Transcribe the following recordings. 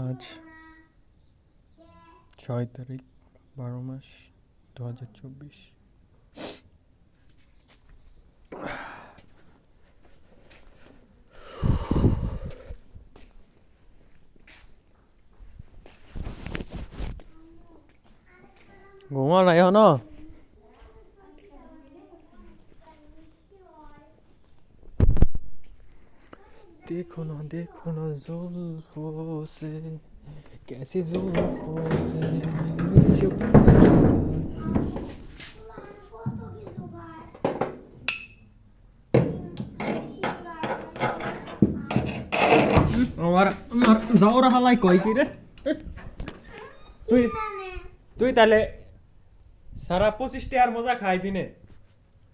আজ ৬ তারিখ ১২ মাস ২০২৪। ঘুমা নাই হন देखो ना जुल्फों से कैसी जुल्फों से मेरी चुप আমার আমার যাওরা হালাই কই কি রে তুই তুই তাহলে সারা 25 টাকার মজা খাই দিনে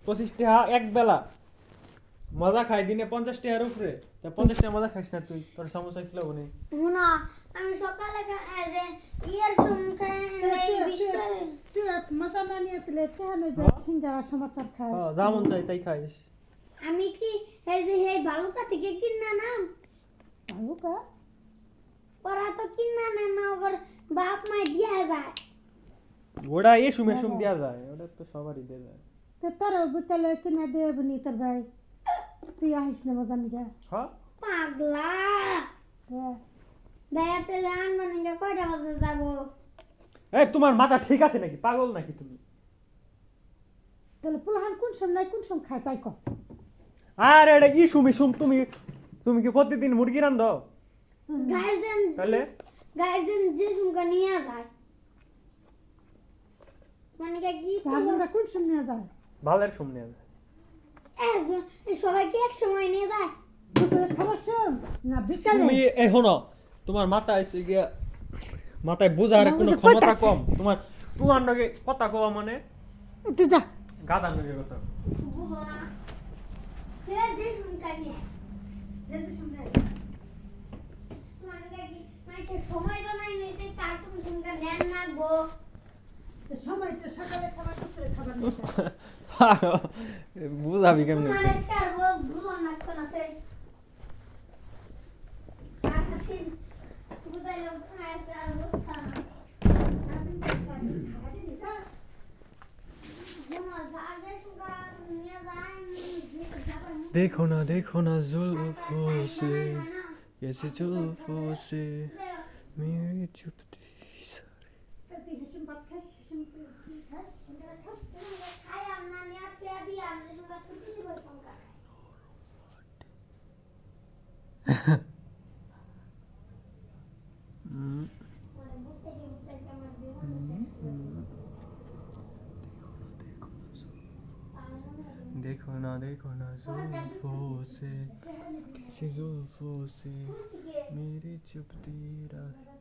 25 টাকা এক বেলা মজা খাই দিনে 50 টাকার উপরে 50 টাকা মজা খাইস না তুই তোর সমস্যা খিলাবো নি না আমি সকালে যে ইয়ার সমখাই এই বিস্তারে তুই মজা না নিয়ে তুলে কেন সিঙ্গারা সমস্যা খাস যেমন চাই তাই খাইস আমি কি এই যে এই বালুকা থেকে কিনা নাম বালুকা ওরা তো কিনা না ওর বাপ মাই দিয়া যায় ওটা এ সুমে সুম দেয়া যায় ওটা তো সবারই দেয়া যায় তো তোর বুতলে কিনা দেব নি তোর ভাই তুই আহিস না মজা নিয়ে হ্যাঁ পাগলা বেয়াতে লান নিয়ে কয়টা বাজে যাব এই তোমার মাথা ঠিক আছে নাকি পাগল নাকি তুমি তাহলে পুলাহান কোন সময় খায় তাই কর আরে এটা কি সুমি সুম তুমি তুমি কি প্রতিদিন মুরগি রান্ধো গার্জেন তাহলে গার্জেন যে সুমকা নিয়ে যায় মানে কি আমরা কোন সময় যায় ভালের সুম নিয়ে যায় সবাইকে এক সময় নিয়ে যায় দুপুরে খাবার শোন না বিকালে তুমি এখন তোমার মাথা এসে গিয়া মাথায় বোঝার কোনো ক্ষমতা কম তোমার তোমার নগে কথা কওয়া মানে তুই যা গাদার নগে কথা বুঝো না সে যে সুমকা নিয়ে যে সুমকা মানে কি মানে সময় বানাই নিয়েছে কার্টুন সুমকা ধ্যান রাখবো সময় তো সকালে খাবার দুপুরে খাবার বুঝাবি কেমনে মানে স্কারবো বুঝো না কোন আছে বুঝাইলো আছে আর বুঝতা না देखो ना जुल्फों से कैसे जुल्फों से मेरी चुपती सारी তুই হিসেব ভাত খাস হিসেব খাস সিঙ্গারা খাস খাই আমরা নিয়া খেয়া দি আমরা সুমকা খুশি দিব সংকা देखो ना जुल्फों से कैसी जुल्फों से मेरी चुपती रात